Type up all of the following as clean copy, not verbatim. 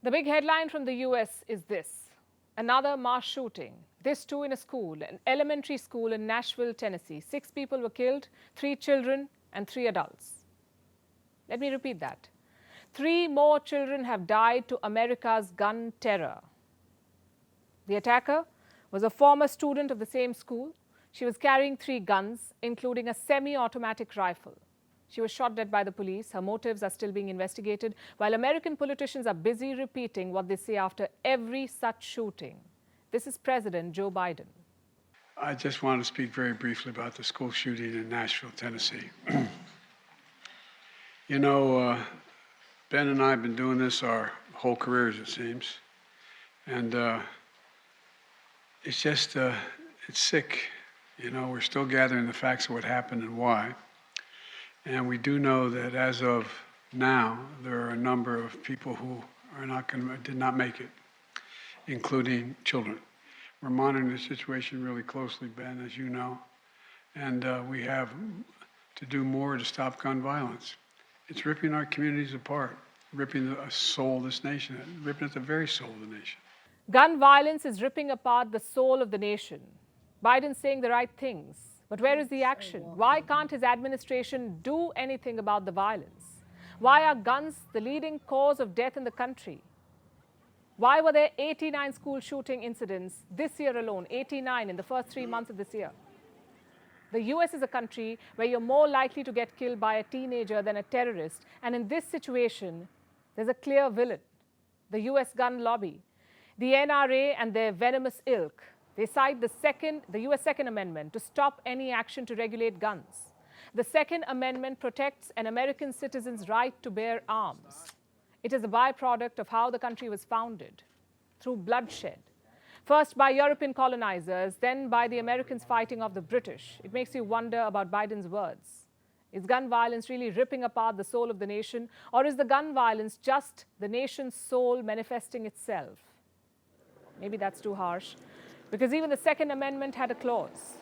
The big headline from the US is this: another mass shooting, this too in a school, an elementary school in Nashville, Tennessee. 6 people were killed, 3 children and 3 adults. Let me repeat that. 3 more children have died to America's gun terror. The attacker was a former student of the same school. She was carrying 3 guns, including a semi-automatic rifle. She was shot dead by the police. Her motives are still being investigated, while American politicians are busy repeating what they say after every such shooting. This is President Joe Biden. I just want to speak very briefly about the school shooting in Nashville, Tennessee. You know, Ben and I have been doing this our whole careers, it seems. And it's just, it's sick. You know, we're still gathering the facts of what happened and why. And we do know that as of now, there are a number of people who did not make it, including children. We're monitoring the situation really closely, Ben, as you know. And we have to do more to stop gun violence. It's ripping our communities apart, ripping the soul of this nation, ripping at the very soul of the nation. Gun violence is ripping apart the soul of the nation. Biden's saying the right things. But where is the action? Why can't his administration do anything about the violence? Why are guns the leading cause of death in the country? Why were there 89 school shooting incidents this year alone, 89 in the first 3 months of this year? The US is a country where you're more likely to get killed by a teenager than a terrorist. And in this situation, there's a clear villain: the US gun lobby, the NRA and their venomous ilk. They cite the US Second Amendment to stop any action to regulate guns. The Second Amendment protects an American citizen's right to bear arms. It is a byproduct of how the country was founded, through bloodshed. First by European colonizers, then by the Americans fighting off the British. It makes you wonder about Biden's words. Is gun violence really ripping apart the soul of the nation, or is the gun violence just the nation's soul manifesting itself? Maybe that's too harsh, because even the Second Amendment had a clause.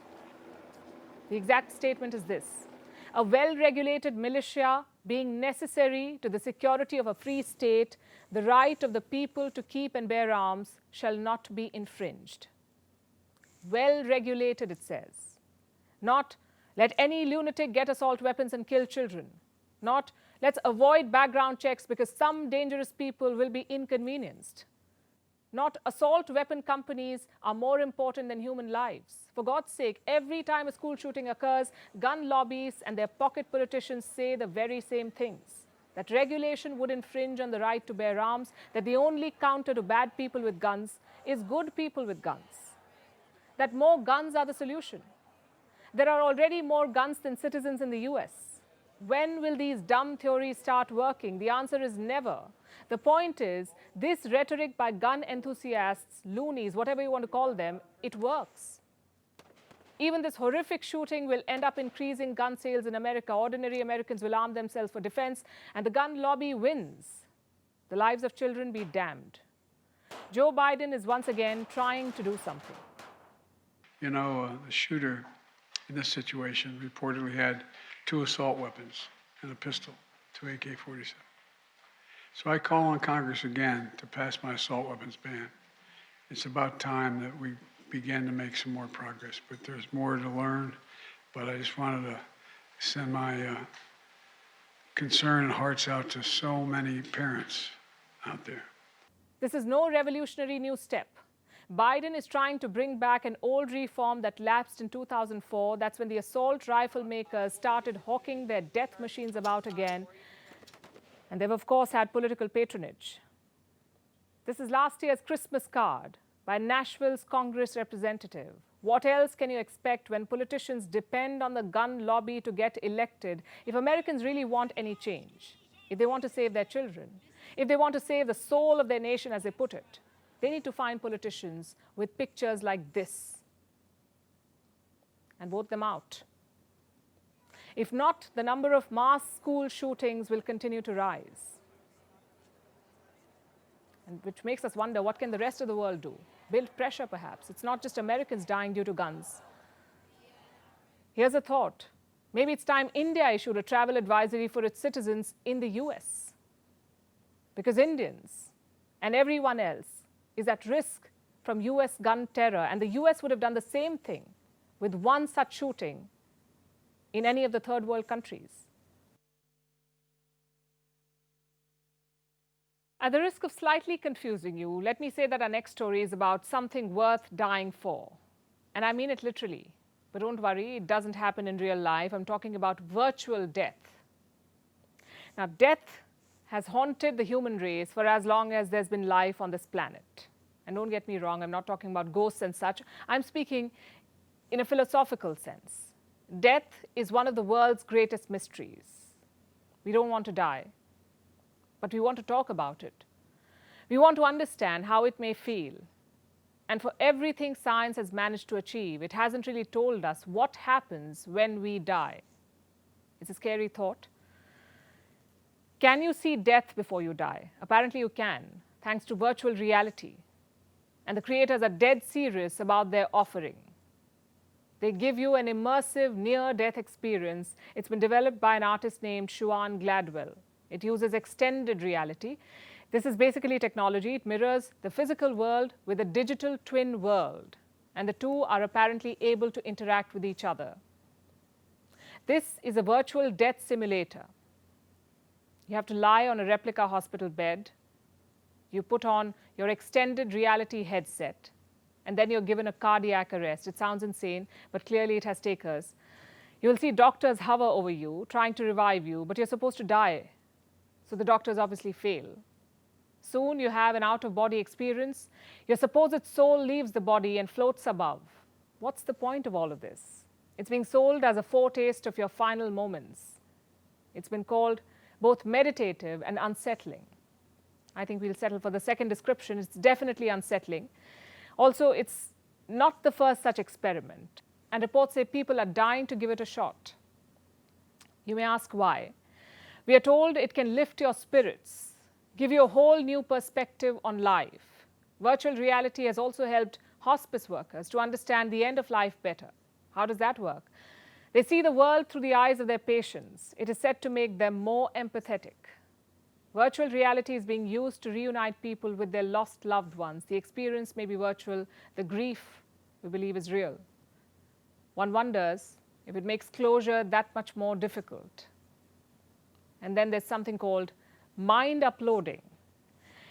The exact statement is this: a well-regulated militia being necessary to the security of a free state, the right of the people to keep and bear arms shall not be infringed. Well-regulated, it says. Not let any lunatic get assault weapons and kill children. Not let's avoid background checks because some dangerous people will be inconvenienced. Not assault weapon companies are more important than human lives. For God's sake, every time a school shooting occurs, gun lobbies and their pocket politicians say the very same things: that regulation would infringe on the right to bear arms, that the only counter to bad people with guns is good people with guns, that more guns are the solution. There are already more guns than citizens in the US. When will these dumb theories start working? The answer is never. The point is, this rhetoric by gun enthusiasts, loonies, whatever you want to call them, it works. Even this horrific shooting will end up increasing gun sales in America. Ordinary Americans will arm themselves for defense, and the gun lobby wins. The lives of children be damned. Joe Biden is once again trying to do something. You know, the shooter in this situation reportedly had 2 assault weapons and a pistol, 2 AK-47. So I call on Congress again to pass my assault weapons ban. It's about time that we begin to make some more progress, but there's more to learn. But I just wanted to send my concern and hearts out to so many parents out there. This is no revolutionary new step. Biden is trying to bring back an old reform that lapsed in 2004. That's when the assault rifle makers started hawking their death machines about again. And they've, of course, had political patronage. This is last year's Christmas card by Nashville's Congress representative. What else can you expect when politicians depend on the gun lobby to get elected if Americans really want any change? If they want to save their children, if they want to save the soul of their nation, as they put it, they need to find politicians with pictures like this and vote them out. If not, the number of mass school shootings will continue to rise. And which makes us wonder, what can the rest of the world do? Build pressure, perhaps. It's not just Americans dying due to guns. Here's a thought. Maybe it's time India issued a travel advisory for its citizens in the US. Because Indians, and everyone else is at risk from US gun terror, and the US would have done the same thing with one such shooting in any of the third world countries. At the risk of slightly confusing you, let me say that our next story is about something worth dying for. And I mean it literally. But don't worry, it doesn't happen in real life. I'm talking about virtual death. Now, death has haunted the human race for as long as there's been life on this planet. And don't get me wrong, I'm not talking about ghosts and such. I'm speaking in a philosophical sense. Death is one of the world's greatest mysteries. We don't want to die, but we want to talk about it. We want to understand how it may feel. And for everything science has managed to achieve, it hasn't really told us what happens when we die. It's a scary thought. Can you see death before you die? Apparently you can, thanks to virtual reality. And the creators are dead serious about their offering. They give you an immersive near-death experience. It's been developed by an artist named Shuan Gladwell. It uses extended reality. This is basically technology. It mirrors the physical world with a digital twin world, and the two are apparently able to interact with each other. This is a virtual death simulator. You have to lie on a replica hospital bed. You put on your extended reality headset, and then you're given a cardiac arrest. It sounds insane, but clearly it has takers. You'll see doctors hover over you, trying to revive you, but you're supposed to die. So the doctors obviously fail. Soon you have an out-of-body experience. Your supposed soul leaves the body and floats above. What's the point of all of this? It's being sold as a foretaste of your final moments. It's been called both meditative and unsettling. I think we'll settle for the second description. It's definitely unsettling. Also, it's not the first such experiment, and reports say people are dying to give it a shot. You may ask why. We are told it can lift your spirits, give you a whole new perspective on life. Virtual reality has also helped hospice workers to understand the end of life better. How does that work? They see the world through the eyes of their patients. It is said to make them more empathetic. Virtual reality is being used to reunite people with their lost loved ones. The experience may be virtual. The grief, we believe, is real. One wonders if it makes closure that much more difficult. And then there's something called mind uploading.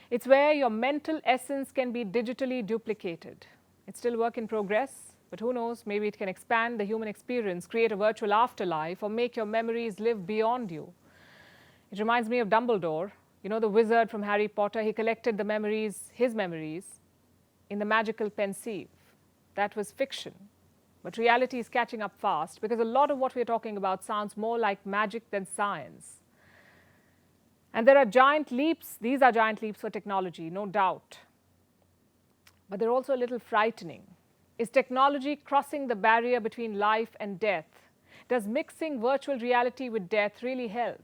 It's where your mental essence can be digitally duplicated. It's still work in progress, but who knows, maybe it can expand the human experience, create a virtual afterlife, or make your memories live beyond you. It reminds me of Dumbledore, you know, the wizard from Harry Potter. He collected the memories, his memories, in the magical pensieve. That was fiction. But reality is catching up fast because a lot of what we're talking about sounds more like magic than science. And there are giant leaps. These are giant leaps for technology, no doubt. But they're also a little frightening. Is technology crossing the barrier between life and death? Does mixing virtual reality with death really help?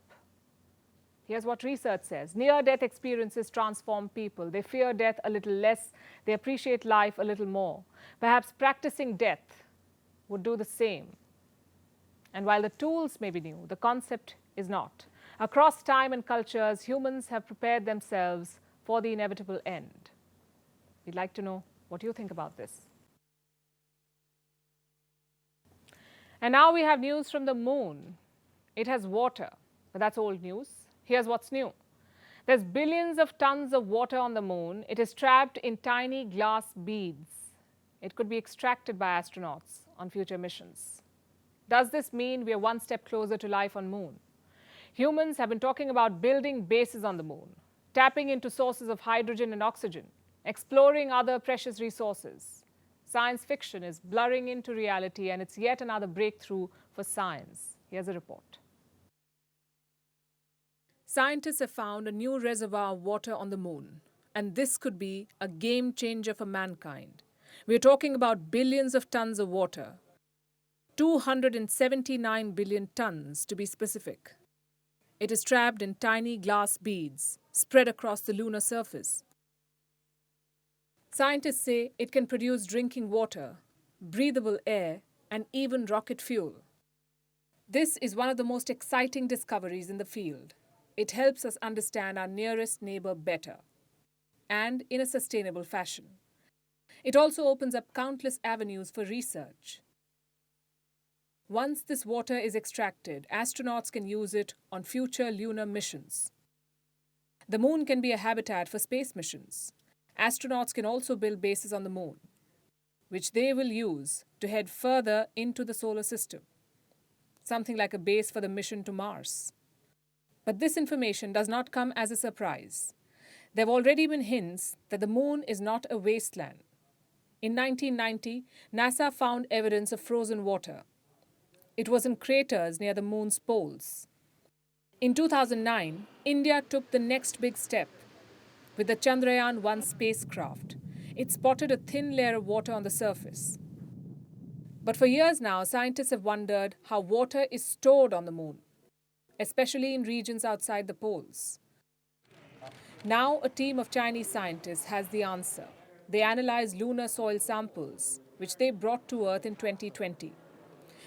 Here's what research says. Near-death experiences transform people. They fear death a little less. They appreciate life a little more. Perhaps practicing death would do the same. And while the tools may be new, the concept is not. Across time and cultures, humans have prepared themselves for the inevitable end. We'd like to know what you think about this. And now we have news from the moon. It has water, but that's old news. Here's what's new. There's billions of tons of water on the moon. It is trapped in tiny glass beads. It could be extracted by astronauts on future missions. Does this mean we are one step closer to life on moon? Humans have been talking about building bases on the moon, tapping into sources of hydrogen and oxygen, exploring other precious resources. Science fiction is blurring into reality, and it's yet another breakthrough for science. Here's a report. Scientists have found a new reservoir of water on the moon, and this could be a game changer for mankind. We're talking about billions of tons of water, 279 billion tons to be specific. It is trapped in tiny glass beads spread across the lunar surface. Scientists say it can produce drinking water, breathable air, and even rocket fuel. This is one of the most exciting discoveries in the field. It helps us understand our nearest neighbor better. and in a sustainable fashion. It also opens up countless avenues for research. Once this water is extracted, astronauts can use it on future lunar missions. The moon can be a habitat for space missions. Astronauts can also build bases on the moon, which they will use to head further into the solar system, something like a base for the mission to Mars. But this information does not come as a surprise. There have already been hints that the moon is not a wasteland. In 1990, NASA found evidence of frozen water. It was in craters near the moon's poles. In 2009, India took the next big step with the Chandrayaan-1 spacecraft. It spotted a thin layer of water on the surface. But for years now, scientists have wondered how water is stored on the moon, especially in regions outside the poles. Now, a team of Chinese scientists has the answer. They analyzed lunar soil samples, which they brought to Earth in 2020.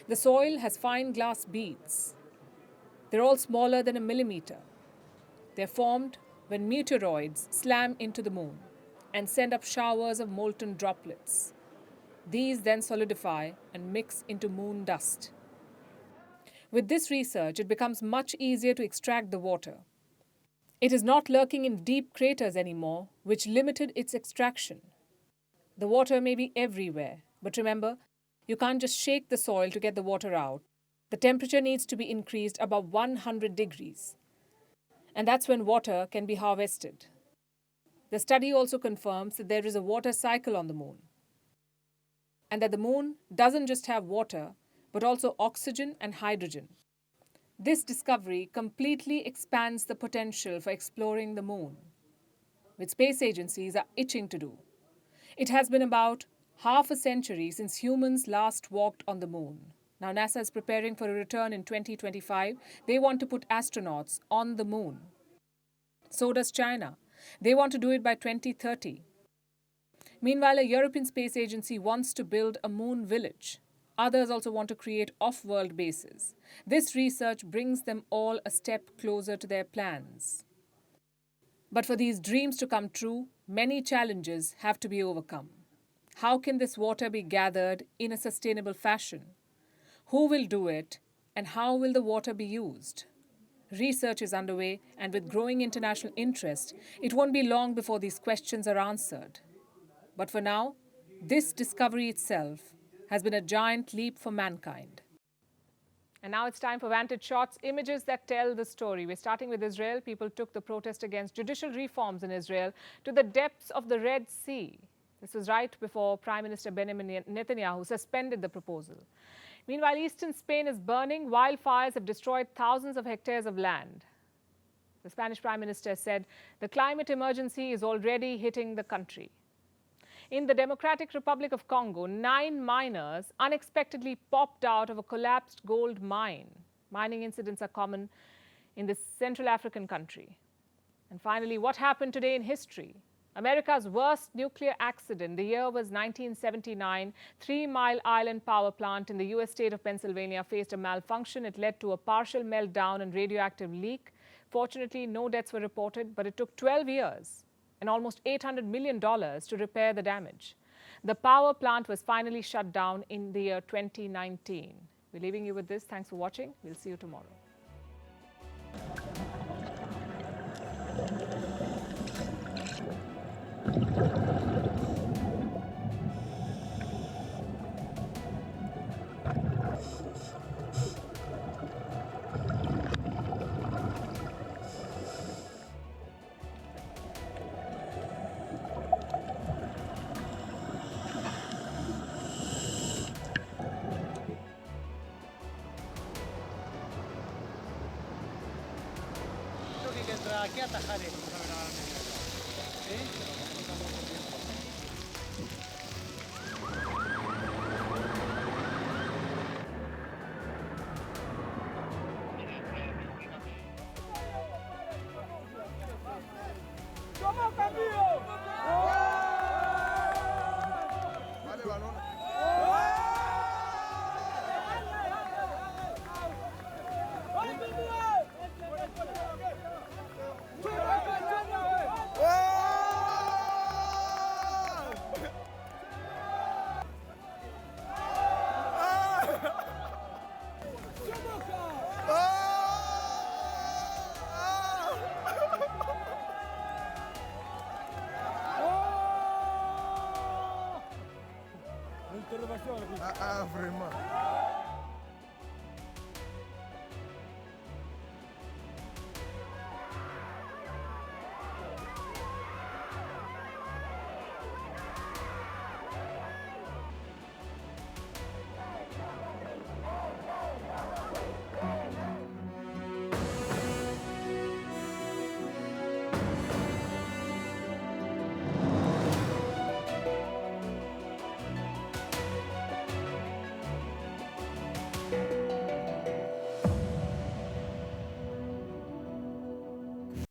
The soil has fine glass beads. They're all smaller than a millimeter. They're formed when meteoroids slam into the moon and send up showers of molten droplets. These then solidify and mix into moon dust. With this research, it becomes much easier to extract the water. It is not lurking in deep craters anymore, which limited its extraction. The water may be everywhere, but remember, you can't just shake the soil to get the water out. The temperature needs to be increased above 100 degrees. And that's when water can be harvested. The study also confirms that there is a water cycle on the moon, and that the moon doesn't just have water, but also oxygen and hydrogen. This discovery completely expands the potential for exploring the moon, which space agencies are itching to do. It has been about half a century since humans last walked on the moon. Now NASA is preparing for a return in 2025. They want to put astronauts on the moon. So does China. They want to do it by 2030. Meanwhile, a European space agency wants to build a moon village. Others also want to create off-world bases. This research brings them all a step closer to their plans. But for these dreams to come true, many challenges have to be overcome. How can this water be gathered in a sustainable fashion? Who will do it, and how will the water be used? Research is underway, and with growing international interest, it won't be long before these questions are answered. But for now, this discovery itself has been a giant leap for mankind. And now it's time for Vantage Shots, images that tell the story. We're starting with Israel. People took the protest against judicial reforms in Israel to the depths of the Red Sea. This was right before Prime Minister Benjamin Netanyahu suspended the proposal. Meanwhile, eastern Spain is burning. Wildfires have destroyed thousands of hectares of land. The Spanish Prime Minister said the climate emergency is already hitting the country. In the Democratic Republic of Congo, 9 miners unexpectedly popped out of a collapsed gold mine. Mining incidents are common in this Central African country. And finally, what happened today in history? America's worst nuclear accident. The year was 1979. 3 Mile Island power plant in the U.S. state of Pennsylvania faced a malfunction. It led to a partial meltdown and radioactive leak. Fortunately, no deaths were reported, but it took 12 years and almost $800 million to repair the damage. The power plant was finally shut down in the year 2019. We're leaving you with this. Thanks for watching. We'll see you tomorrow. Aquí atajaré. ¿Cómo cambió?